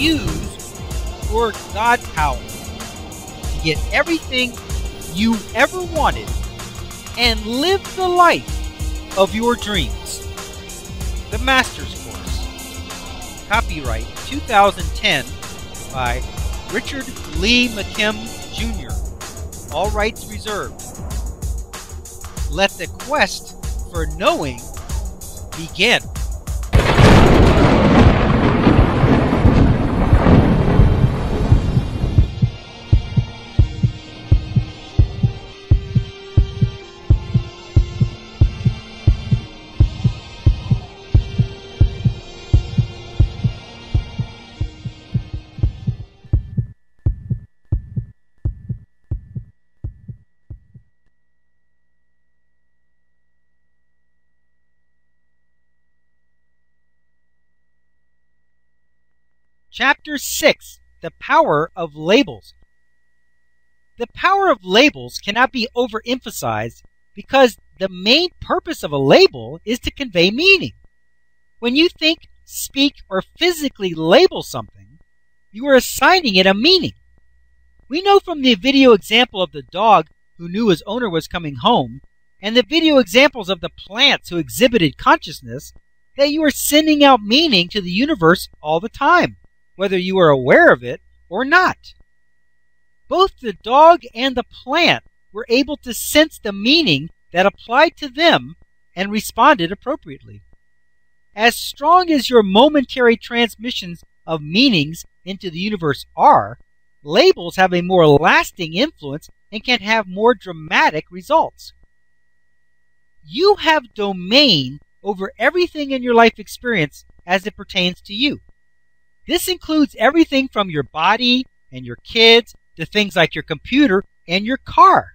use your God power to get everything you ever wanted and live the life of your dreams. The Master's Course. Copyright 2010 by Richard Lee McKim Jr. All rights reserved. Let the quest for knowing begin. Chapter 6. The Power of Labels. The power of labels cannot be overemphasized because the main purpose of a label is to convey meaning. When you think, speak, or physically label something, you are assigning it a meaning. We know from the video example of the dog who knew his owner was coming home and the video examples of the plants who exhibited consciousness that you are sending out meaning to the universe all the time, whether you are aware of it or not. Both the dog and the plant were able to sense the meaning that applied to them and responded appropriately. As strong as your momentary transmissions of meanings into the universe are, labels have a more lasting influence and can have more dramatic results. You have domain over everything in your life experience as it pertains to you. This includes everything from your body and your kids to things like your computer and your car.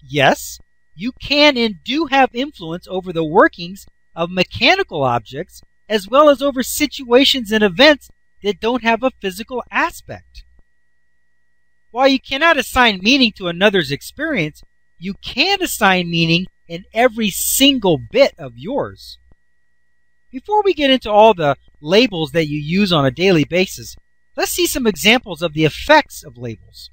Yes, you can and do have influence over the workings of mechanical objects as well as over situations and events that don't have a physical aspect. While you cannot assign meaning to another's experience, you can assign meaning in every single bit of yours. Before we get into all the labels that you use on a daily basis, let's see some examples of the effects of labels.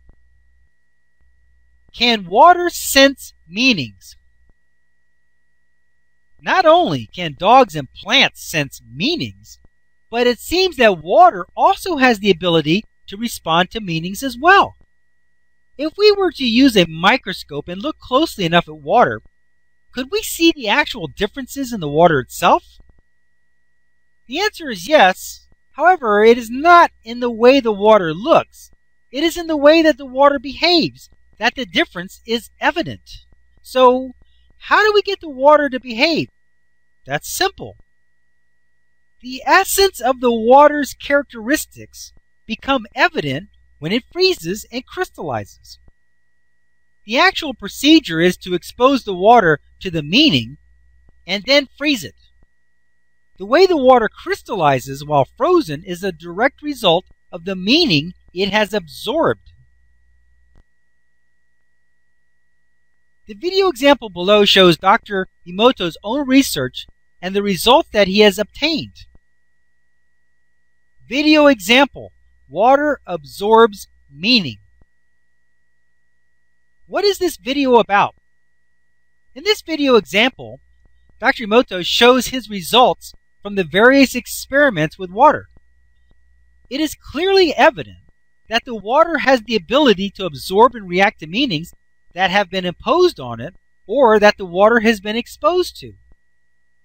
Can water sense meanings? Not only can dogs and plants sense meanings, but it seems that water also has the ability to respond to meanings as well. If we were to use a microscope and look closely enough at water, could we see the actual differences in the water itself? The answer is yes. However, it is not in the way the water looks. It is in the way that the water behaves that the difference is evident. So, how do we get the water to behave? That's simple. The essence of the water's characteristics become evident when it freezes and crystallizes. The actual procedure is to expose the water to the meaning and then freeze it. The way the water crystallizes while frozen is a direct result of the meaning it has absorbed. The video example below shows Dr. Emoto's own research and the results that he has obtained. Video example: water absorbs meaning. What is this video about? In this video example, Dr. Emoto shows his results from the various experiments with water. It is clearly evident that the water has the ability to absorb and react to meanings that have been imposed on it or that the water has been exposed to.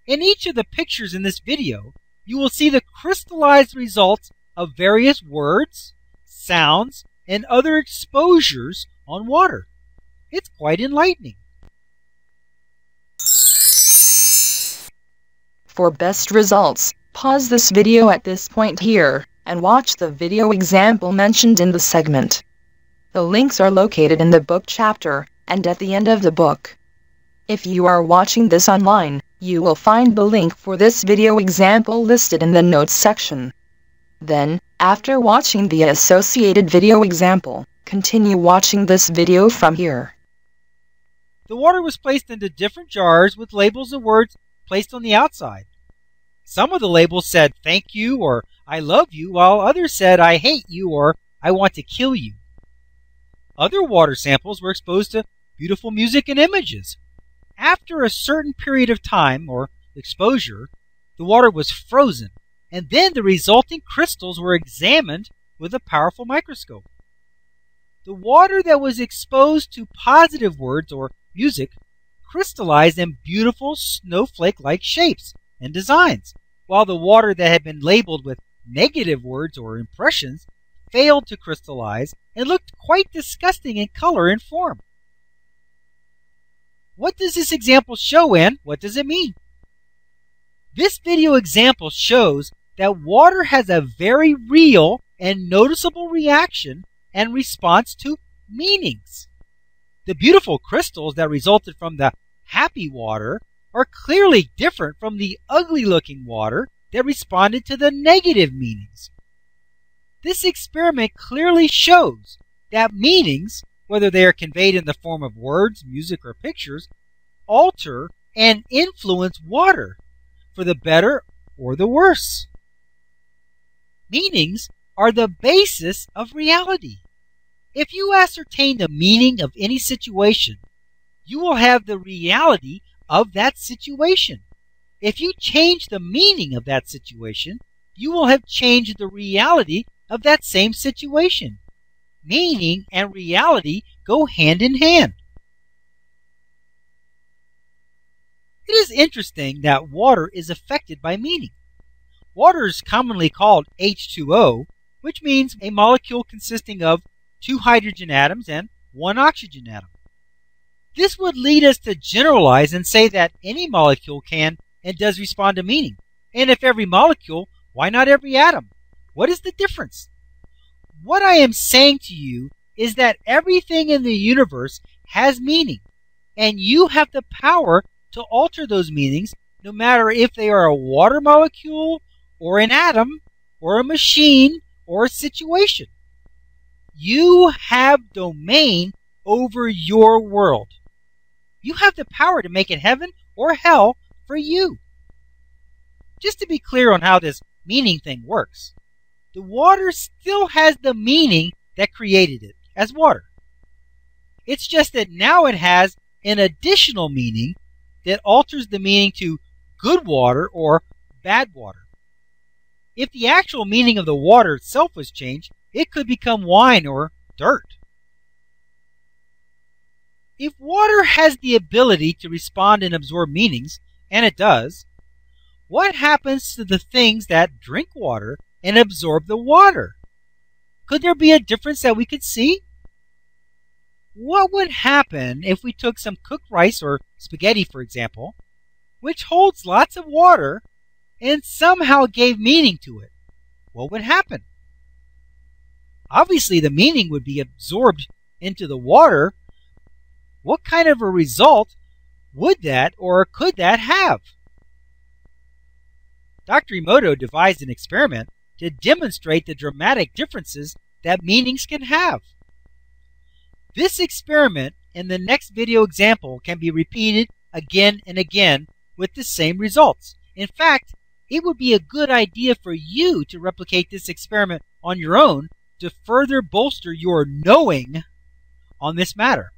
In each of the pictures in this video, you will see the crystallized results of various words, sounds, and other exposures on water. It's quite enlightening. For best results, pause this video at this point here, and watch the video example mentioned in the segment. The links are located in the book chapter, and at the end of the book. If you are watching this online, you will find the link for this video example listed in the notes section. Then, after watching the associated video example, continue watching this video from here. The water was placed into different jars with labels of words placed on the outside. Some of the labels said thank you or I love you, while others said I hate you or I want to kill you. Other water samples were exposed to beautiful music and images. After a certain period of time or exposure, the water was frozen, and then the resulting crystals were examined with a powerful microscope. The water that was exposed to positive words or music crystallized in beautiful snowflake-like shapes and designs, while the water that had been labeled with negative words or impressions failed to crystallize and looked quite disgusting in color and form. What does this example show, and what does it mean? This video example shows that water has a very real and noticeable reaction and response to meanings. The beautiful crystals that resulted from the happy water are clearly different from the ugly-looking water that responded to the negative meanings. This experiment clearly shows that meanings, whether they are conveyed in the form of words, music, or pictures, alter and influence water for the better or the worse. Meanings are the basis of reality. If you ascertain the meaning of any situation, you will have the reality of that situation. If you change the meaning of that situation, you will have changed the reality of that same situation. Meaning and reality go hand in hand. It is interesting that water is affected by meaning. Water is commonly called H2O, which means a molecule consisting of 2 hydrogen atoms and 1 oxygen atom. This would lead us to generalize and say that any molecule can and does respond to meaning. And if every molecule, why not every atom? What is the difference? What I am saying to you is that everything in the universe has meaning, and you have the power to alter those meanings, no matter if they are a water molecule, or an atom, or a machine, or a situation. You have domain over your world. You have the power to make it heaven or hell for you. Just to be clear on how this meaning thing works, the water still has the meaning that created it as water. It's just that now it has an additional meaning that alters the meaning to good water or bad water. If the actual meaning of the water itself was changed, it could become wine or dirt. If water has the ability to respond and absorb meanings, and it does, what happens to the things that drink water and absorb the water? Could there be a difference that we could see? What would happen if we took some cooked rice or spaghetti, for example, which holds lots of water, and somehow gave meaning to it? What would happen? Obviously, the meaning would be absorbed into the water. What kind of a result would that or could that have? Dr. Emoto devised an experiment to demonstrate the dramatic differences that meanings can have. This experiment and the next video example can be repeated again and again with the same results. In fact, it would be a good idea for you to replicate this experiment on your own to further bolster your knowing on this matter.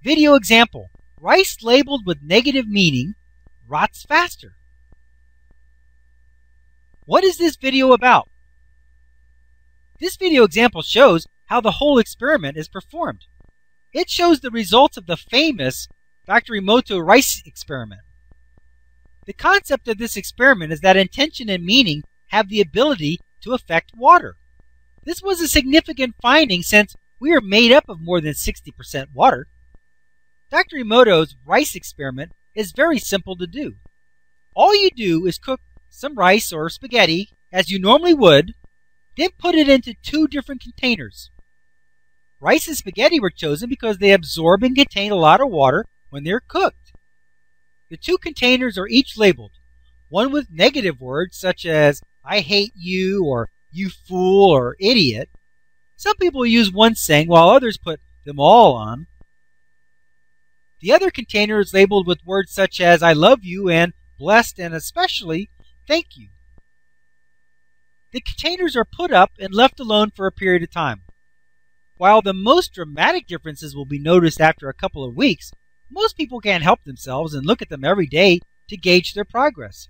Video example: rice labeled with negative meaning rots faster. What is this video about? This video example shows how the whole experiment is performed. It shows the results of the famous Dr. Emoto rice experiment. The concept of this experiment is that intention and meaning have the ability to affect water. This was a significant finding since we are made up of more than 60% water. Dr. Emoto's rice experiment is very simple to do. All you do is cook some rice or spaghetti as you normally would, then put it into 2 different containers. Rice and spaghetti were chosen because they absorb and contain a lot of water when they're cooked. The 2 containers are each labeled, one with negative words such as I hate you or you fool or idiot. Some people use one saying while others put them all on. The other container is labeled with words such as I love you and blessed and especially Thank you. The containers are put up and left alone for a period of time. While the most dramatic differences will be noticed after a couple of weeks, most people can't help themselves and look at them every day to gauge their progress.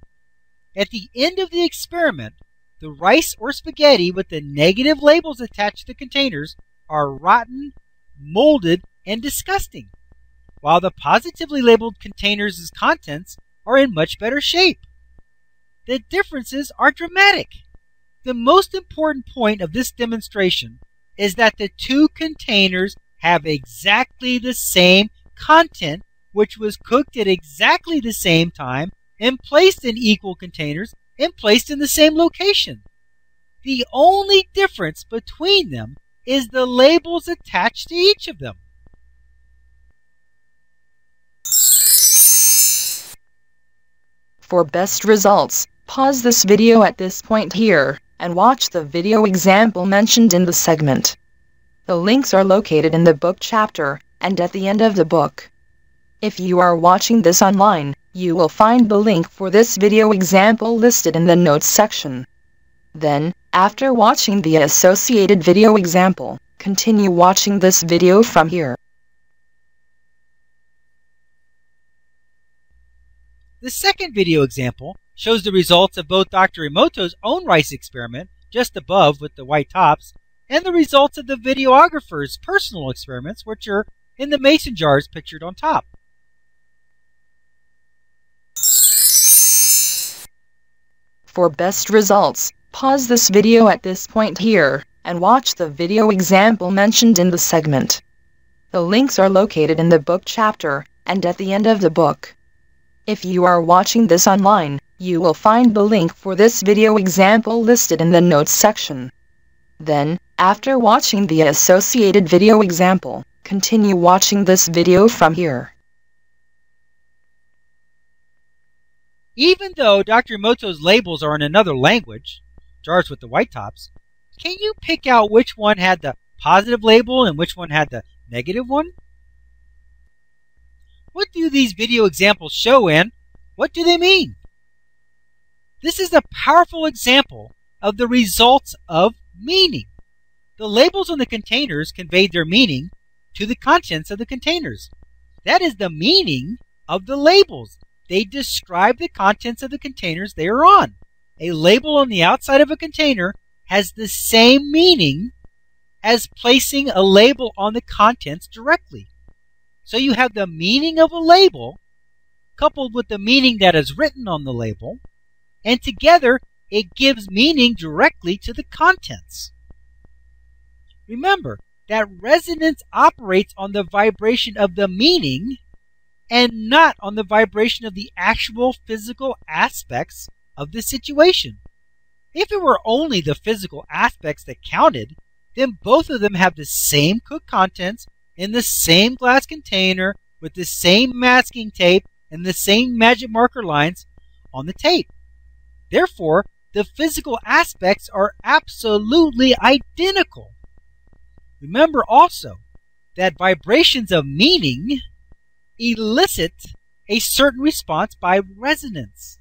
At the end of the experiment, the rice or spaghetti with the negative labels attached to the containers are rotten, molded, and disgusting, while the positively labeled containers' contents are in much better shape. The differences are dramatic. The most important point of this demonstration is that the two containers have exactly the same content, which was cooked at exactly the same time and placed in equal containers and placed in the same location. The only difference between them is the labels attached to each of them. For best results, pause this video at this point here and watch the video example mentioned in the segment. The links are located in the book chapter and at the end of the book. If you are watching this online, you will find the link for this video example listed in the notes section. Then, after watching the associated video example, continue watching this video from here. The second video example shows the results of both Dr. Emoto's own rice experiment, just above with the white tops, and the results of the videographer's personal experiments, which are in the mason jars pictured on top. For best results, pause this video at this point here and watch the video example mentioned in the segment. The links are located in the book chapter and at the end of the book. If you are watching this online, you will find the link for this video example listed in the notes section. Then, after watching the associated video example, continue watching this video from here. Even though Dr. Emoto's labels are in another language, jars with the white tops, can you pick out which one had the positive label and which one had the negative one? What do these video examples show and what do they mean? This is a powerful example of the results of meaning. The labels on the containers conveyed their meaning to the contents of the containers. That is the meaning of the labels. They describe the contents of the containers they are on. A label on the outside of a container has the same meaning as placing a label on the contents directly. So you have the meaning of a label coupled with the meaning that is written on the label, and together it gives meaning directly to the contents. Remember that resonance operates on the vibration of the meaning and not on the vibration of the actual physical aspects of the situation. If it were only the physical aspects that counted, then both of them have the same cooked contents in the same glass container with the same masking tape and the same magic marker lines on the tape. Therefore, the physical aspects are absolutely identical. Remember also that vibrations of meaning elicit a certain response by resonance.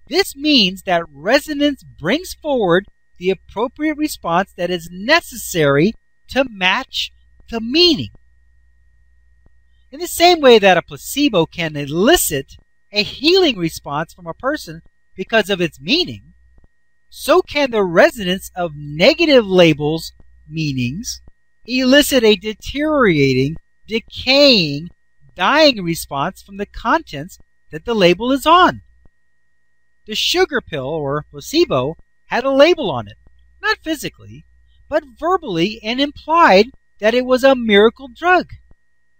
This means that resonance brings forward the appropriate response that is necessary to match the meaning. In the same way that a placebo can elicit a healing response from a person because of its meaning, so can the resonance of negative labels' meanings elicit a deteriorating, decaying, dying response from the contents that the label is on. The sugar pill, or placebo, had a label on it, not physically, but verbally, and implied that it was a miracle drug.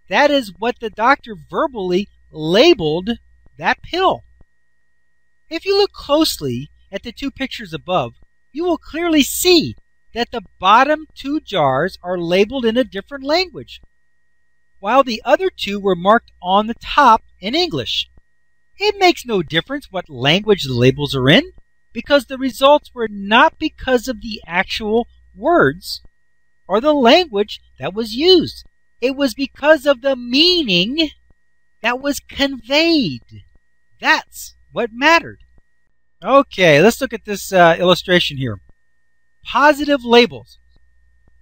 That is what the doctor verbally labeled that pill. If you look closely at the two pictures above, you will clearly see that the bottom two jars are labeled in a different language, while the other two were marked on the top in English. It makes no difference what language the labels are in, because the results were not because of the actual words or the language that was used. It was because of the meaning that was conveyed. That's what mattered. Okay, let's look at this illustration here. Positive labels.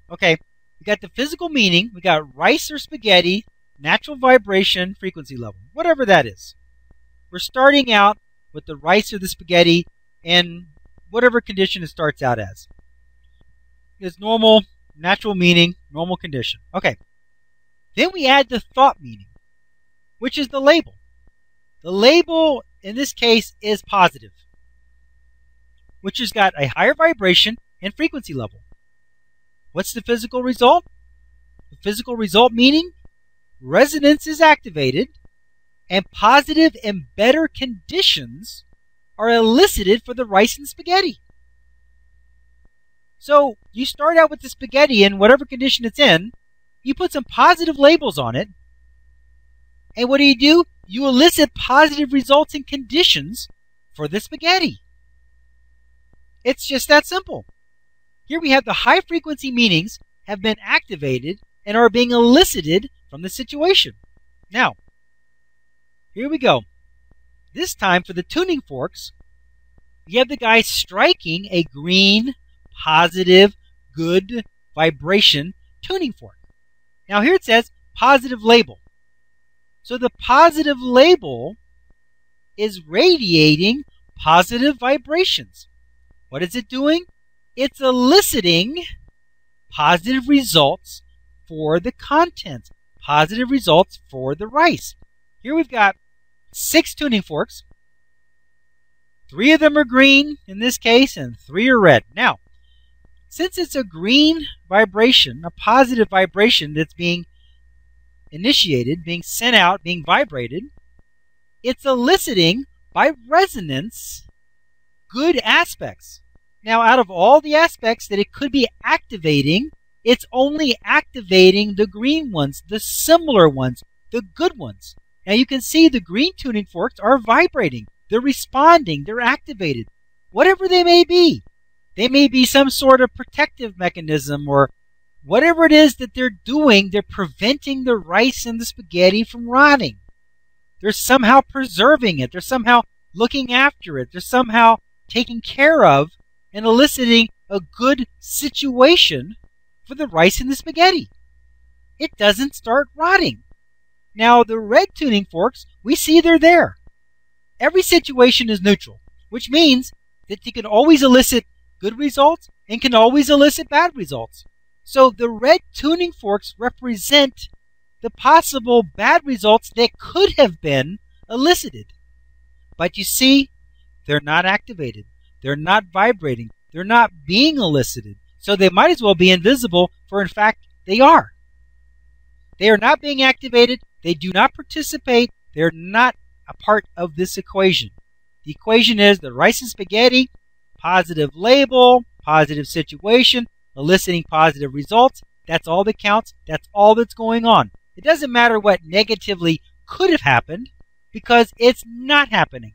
Okay, we got the physical meaning. We got rice or spaghetti, natural vibration, frequency level, whatever that is. We're starting out with the rice or the spaghetti and whatever condition it starts out as. It's normal, natural meaning, normal condition. Okay. Then we add the thought meaning, which is the label. The label, in this case, is positive, which has got a higher vibration and frequency level. What's the physical result? The physical result meaning resonance is activated and positive and better conditions are elicited for the rice and spaghetti. So you start out with the spaghetti in whatever condition it's in, you put some positive labels on it, and what do? You elicit positive results and conditions for the spaghetti. It's just that simple. Here we have the high frequency meanings have been activated and are being elicited from the situation. Now, here we go. This time for the tuning forks, you have the guy striking a green, positive, good vibration tuning fork. Now here it says positive label. So the positive label is radiating positive vibrations. What is it doing? It's eliciting positive results for the content, positive results for the rice. Here we've got 6 tuning forks. 3 of them are green in this case, and 3 are red. Now, since it's a green vibration, a positive vibration that's being initiated, being sent out, being vibrated, it's eliciting by resonance good aspects. Now, out of all the aspects that it could be activating, it's only activating the green ones, the similar ones, the good ones. Now you can see the green tuning forks are vibrating. They're responding. They're activated. Whatever they may be. They may be some sort of protective mechanism or whatever it is that they're doing, they're preventing the rice and the spaghetti from rotting. They're somehow preserving it. They're somehow looking after it. They're somehow taking care of and eliciting a good situation for the rice and the spaghetti. It doesn't start rotting. Now, the red tuning forks, we see they're there. Every situation is neutral, which means that you can always elicit good results and can always elicit bad results. So the red tuning forks represent the possible bad results that could have been elicited. But you see, they're not activated. They're not vibrating. They're not being elicited. So they might as well be invisible, for in fact, they are. They are not being activated. They do not participate. They're not a part of this equation. The equation is the rice and spaghetti, positive label, positive situation, eliciting positive results. That's all that counts. That's all that's going on. It doesn't matter what negatively could have happened because it's not happening.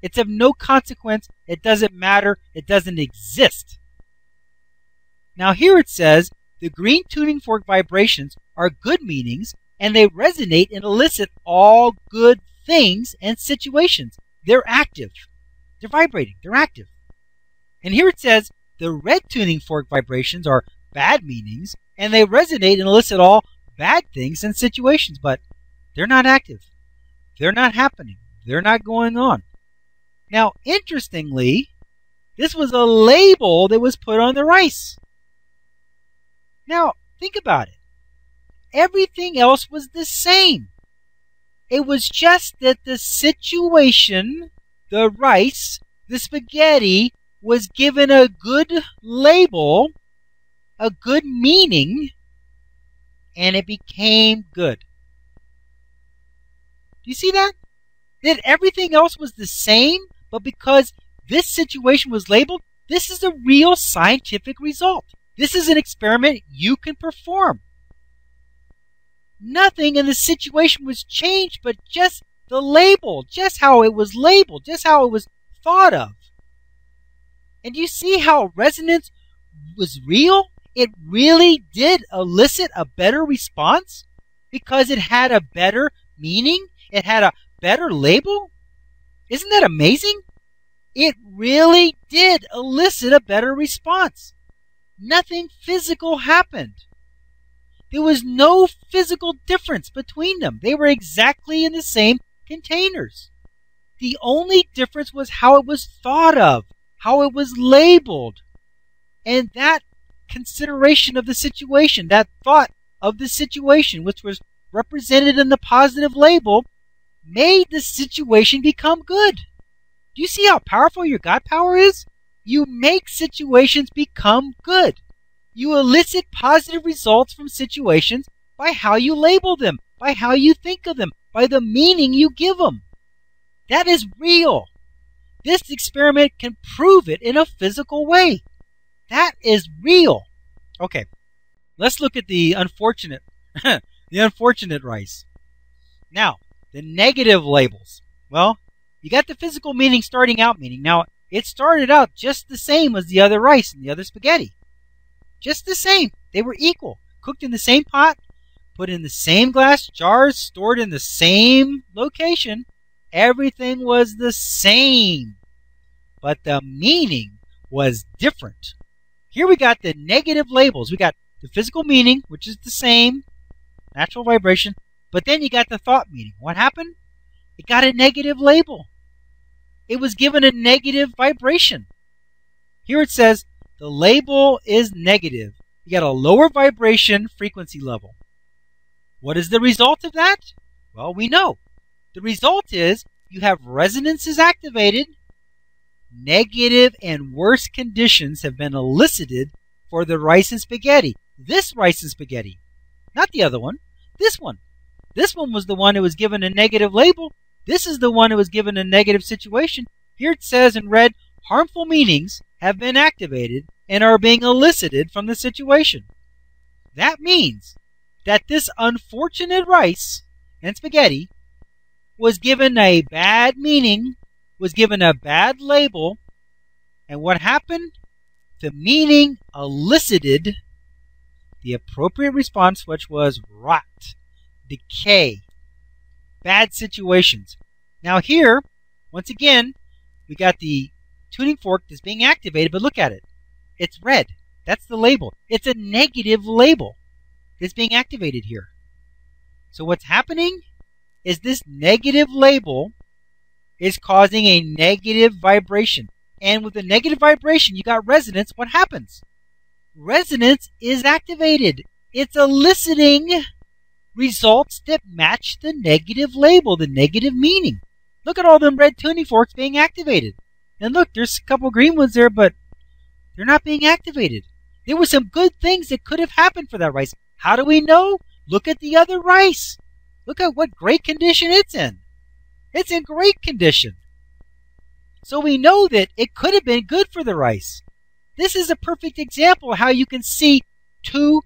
It's of no consequence. It doesn't matter. It doesn't exist. Now here it says the green tuning fork vibrations are good meanings and they resonate and elicit all good things and situations. They're active. They're vibrating. They're active. And here it says the red tuning fork vibrations are bad meanings and they resonate and elicit all bad things and situations, but they're not active. They're not happening. They're not going on. Now, interestingly, this was a label that was put on the rice. Now, think about it. Everything else was the same. It was just that the situation, the rice, the spaghetti, was given a good label, a good meaning, and it became good. Do you see that? That everything else was the same, but because this situation was labeled, this is a real scientific result. This is an experiment you can perform. Nothing in the situation was changed, but just the label, just how it was labeled, just how it was thought of. And you see how resonance was real? It really did elicit a better response because it had a better meaning. It had a better label. Isn't that amazing? It really did elicit a better response. Nothing physical happened. There was no physical difference between them. They were exactly in the same containers. The only difference was how it was thought of, how it was labeled. And that consideration of the situation, that thought of the situation, which was represented in the positive label, made the situation become good. Do you see how powerful your God power is? You make situations become good. You elicit positive results from situations by how you label them, by how you think of them, by the meaning you give them. That is real. This experiment can prove it in a physical way. That is real. Okay, let's look at the unfortunate, rice. Now, the negative labels. Well, you got the physical meaning, starting out meaning. Now, it started out just the same as the other rice and the other spaghetti. Just the same. They were equal. Cooked in the same pot, put in the same glass jars, stored in the same location. Everything was the same. But the meaning was different. Here we got the negative labels. We got the physical meaning, which is the same, natural vibration. But then you got the thought meaning. What happened? It got a negative label. It was given a negative vibration. Here it says the label is negative. You got a lower vibration frequency level. What is the result of that? Well, we know. The result is you have resonances activated. Negative and worse conditions have been elicited for the rice and spaghetti. This rice and spaghetti, not the other one. This one. This one was the one who was given a negative label. This is the one who was given a negative situation. Here it says in red, harmful meanings have been activated and are being elicited from the situation. That means that this unfortunate rice and spaghetti was given a bad meaning, was given a bad label, and what happened? The meaning elicited the appropriate response, which was rot, decay, bad situations. Now here, once again, we got the tuning fork that's being activated, but look at it. It's red. That's the label. It's a negative label that's being activated here. So what's happening is this negative label is causing a negative vibration. And with a negative vibration, you got resonance. What happens? Resonance is activated. It's eliciting results that match the negative label, the negative meaning. Look at all them red tuning forks being activated. And look, there's a couple green ones there, but they're not being activated. There were some good things that could have happened for that rice. How do we know? Look at the other rice. Look at what great condition it's in. It's in great condition. So we know that it could have been good for the rice. This is a perfect example of how you can see two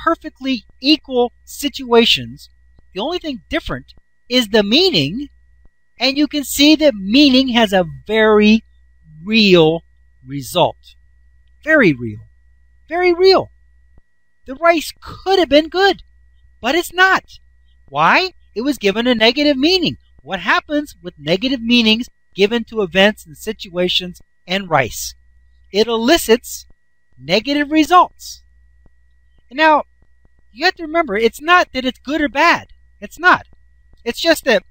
perfectly equal situations. The only thing different is the meaning, and you can see that meaning has a very real result. Very real. Very real. The rice could have been good, but it's not. Why? It was given a negative meaning. What happens with negative meanings given to events and situations and rice? It elicits negative results. And now, you have to remember, it's not that it's good or bad. It's not. It's just that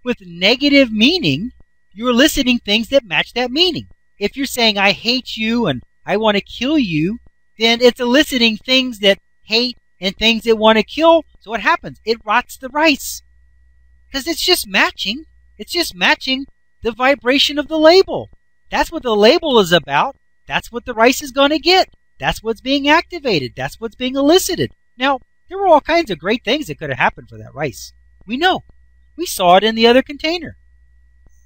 with negative meaning, you're eliciting things that match that meaning. If you're saying, I hate you and I want to kill you, then it's eliciting things that hate and things that want to kill. So what happens? It rots the rice. Because it's just matching. It's just matching the vibration of the label. That's what the label is about. That's what the rice is going to get. That's what's being activated. That's what's being elicited. Now, there were all kinds of great things that could have happened for that rice. We know. We saw it in the other container.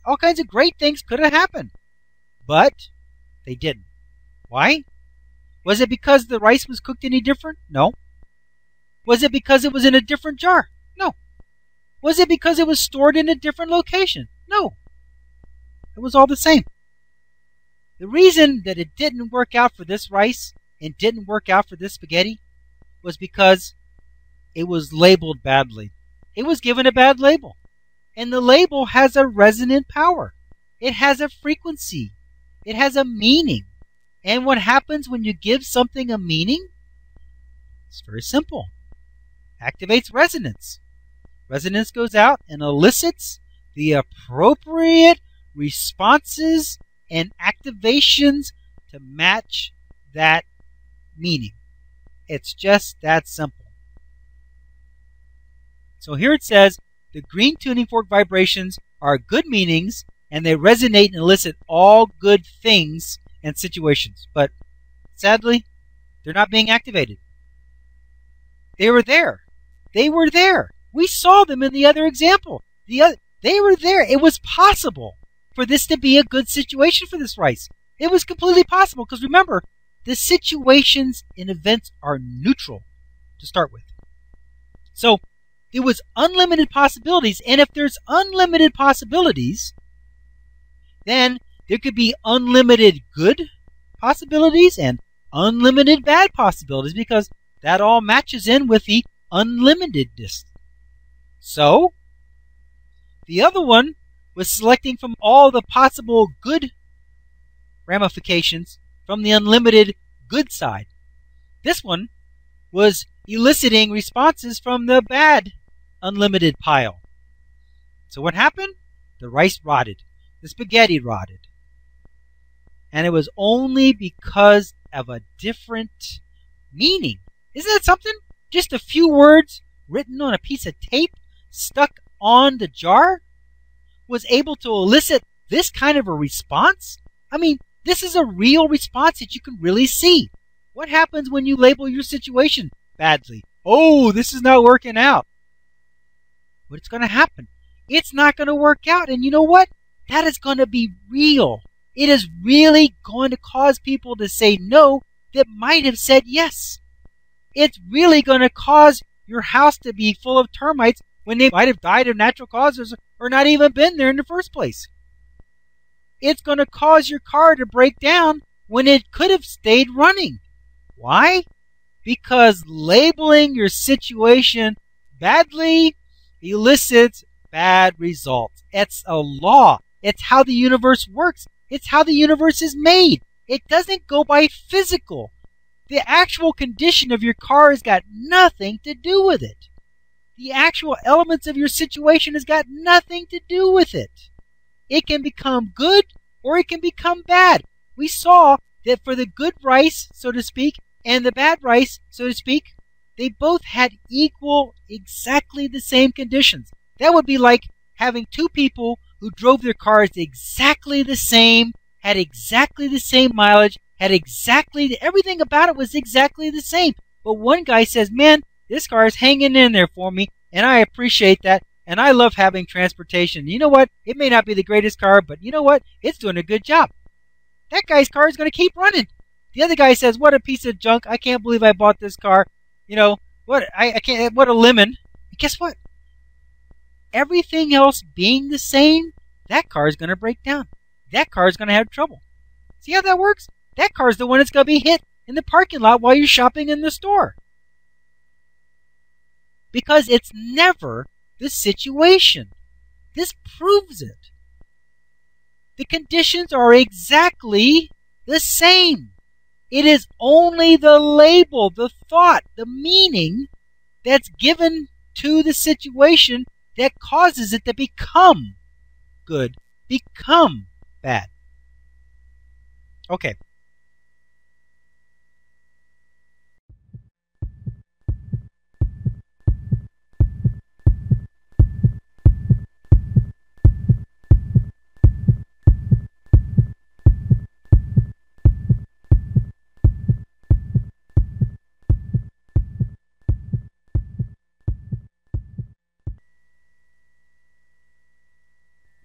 All kinds of great things could have happened. But they didn't. Why? Was it because the rice was cooked any different? No. Was it because it was in a different jar? No. Was it because it was stored in a different location? No. It was all the same. The reason that it didn't work out for this rice and didn't work out for this spaghetti was because it was labeled badly. It was given a bad label. And the label has a resonant power. It has a frequency. It has a meaning. And what happens when you give something a meaning? It's very simple. Activates resonance. Resonance goes out and elicits the appropriate responses and activations to match that meaning. It's just that simple. So here it says, the green tuning fork vibrations are good meanings and they resonate and elicit all good things and situations. But sadly, they're not being activated. They were there. They were there. We saw them in the other example. They were there. It was possible for this to be a good situation for this rice. It was completely possible because remember, the situations and events are neutral to start with. So it was unlimited possibilities, and if there's unlimited possibilities, then there could be unlimited good possibilities and unlimited bad possibilities because that all matches in with the unlimitedness. So the other one was selecting from all the possible good ramifications from the unlimited good side. This one was eliciting responses from the bad unlimited pile. So what happened? The rice rotted. The spaghetti rotted. And it was only because of a different meaning. Isn't that something? Just a few words written on a piece of tape stuck on the jar was able to elicit this kind of a response? I mean, this is a real response that you can really see. What happens when you label your situation badly? Oh, this is not working out. What's going to happen? It's not going to work out. And you know what? That is going to be real. It is really going to cause people to say no that might have said yes. It's really going to cause your house to be full of termites when they might have died of natural causes or not even been there in the first place. It's going to cause your car to break down when it could have stayed running. Why? Because labeling your situation badly elicits bad results. It's a law. It's how the universe works. It's how the universe is made. It doesn't go by physical. The actual condition of your car has got nothing to do with it. The actual elements of your situation has got nothing to do with it. It can become good or it can become bad. We saw that for the good rice, so to speak, and the bad rice, so to speak, they both had exactly the same conditions. That would be like having two people who drove their cars exactly the same, had exactly the same mileage, had everything about it was exactly the same. But one guy says, man, this car is hanging in there for me, and I appreciate that, and I love having transportation. You know what? It may not be the greatest car, but you know what? It's doing a good job. That guy's car is going to keep running. The other guy says, what a piece of junk. I can't believe I bought this car. You know, what a lemon. And guess what? Everything else being the same, that car is going to break down. That car is going to have trouble. See how that works? That car is the one that's going to be hit in the parking lot while you're shopping in the store. Because it's never the situation. This proves it. The conditions are exactly the same. It is only the label, the thought, the meaning that's given to the situation that causes it to become good, become bad. Okay.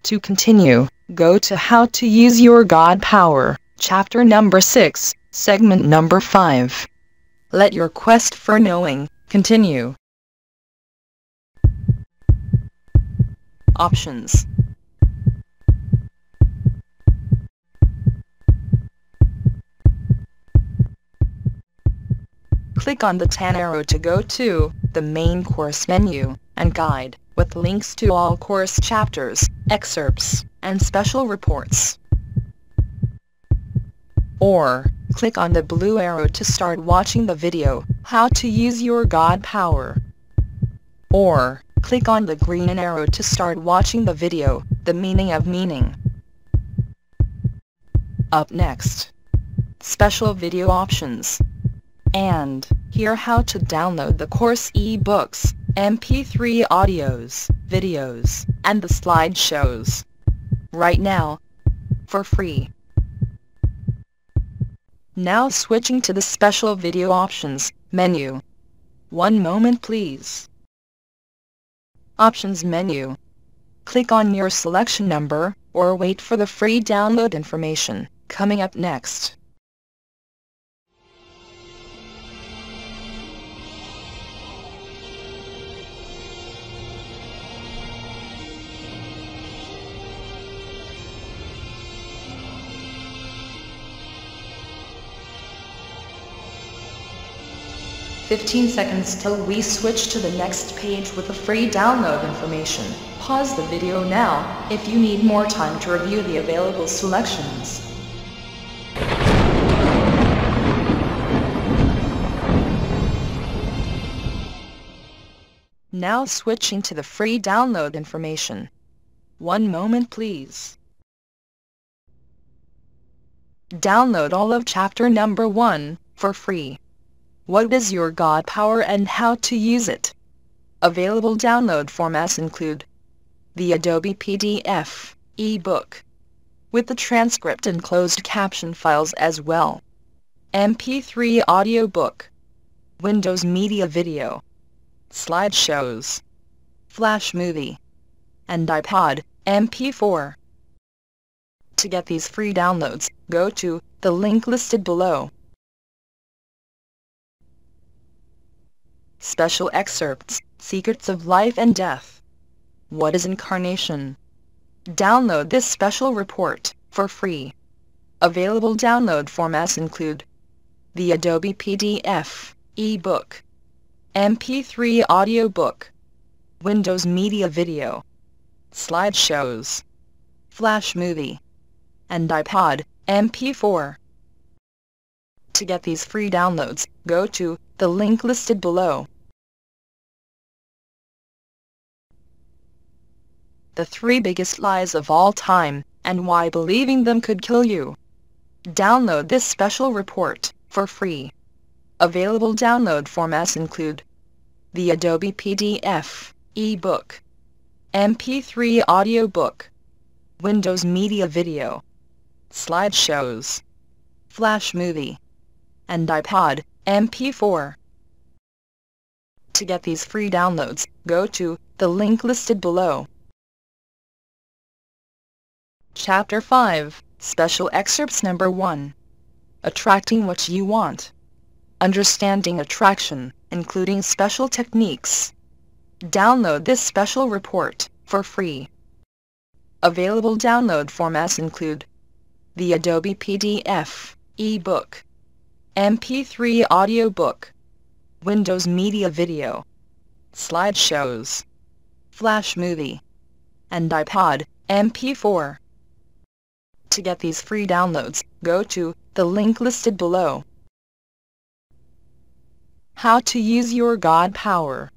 To continue, go to How to Use Your God Power, Chapter number 6, Segment number 5. Let your quest for knowing continue. Options. Click on the tan arrow to go to the main course menu and guide, with links to all course chapters, excerpts, and special reports. Or, click on the blue arrow to start watching the video, How to Use Your God Power. Or, click on the green arrow to start watching the video, The Meaning of Meaning. Up next, special video options. And, hear how to download the course ebooks, MP3 audios, videos, and the slideshows. Right now, for free. Now switching to the special video options menu. One moment please. Options menu. Click on your selection number, or wait for the free download information, coming up next. "15 seconds till we switch to the next page with the free download information. Pause the video now, if you need more time to review the available selections." Now switching to the free download information. One moment please. Download all of chapter number 1, for free. What is your God power and how to use it? Available download formats include the Adobe PDF, ebook, with the transcript and closed caption files as well, MP3 audiobook, Windows Media Video, slideshows, Flash Movie, and iPod, MP4. To get these free downloads, go to the link listed below. Special excerpts, Secrets of Life and Death. What is incarnation? Download this special report, for free. Available download formats include the Adobe PDF, ebook, MP3 audiobook, Windows Media Video, slideshows, Flash Movie, and iPod, MP4. To get these free downloads, go to the link listed below. The 3 biggest lies of all time, and why believing them could kill you. Download this special report, for free. Available download formats include the Adobe PDF, ebook, MP3 audiobook, Windows Media Video, slideshows, Flash Movie, and iPod, MP4. To get these free downloads, go to the link listed below. Chapter 5, Special Excerpts Number 1. Attracting What You Want. Understanding Attraction, including special techniques. Download this special report, for free. Available download formats include the Adobe PDF, ebook, MP3 audiobook, Windows Media Video, slideshows, Flash Movie, and iPod, MP4. To get these free downloads, go to the link listed below. How to Use Your God Power.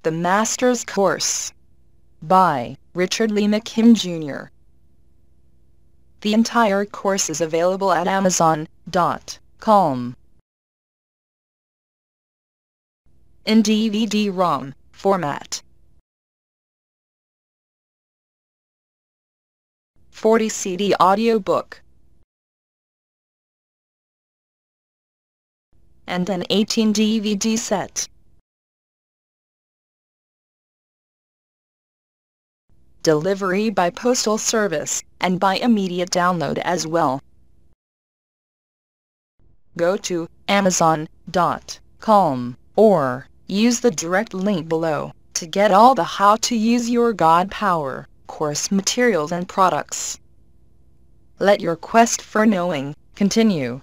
The Master's Course. By Richard Lee McKim Jr. The entire course is available at Amazon.com. in DVD-ROM format. 40 CD audiobook, and an 18 DVD set. Delivery by postal service, and by immediate download as well. Go to Amazon.com, or use the direct link below, to get all the How to Use Your God Power course materials and products. Let your quest for knowing continue.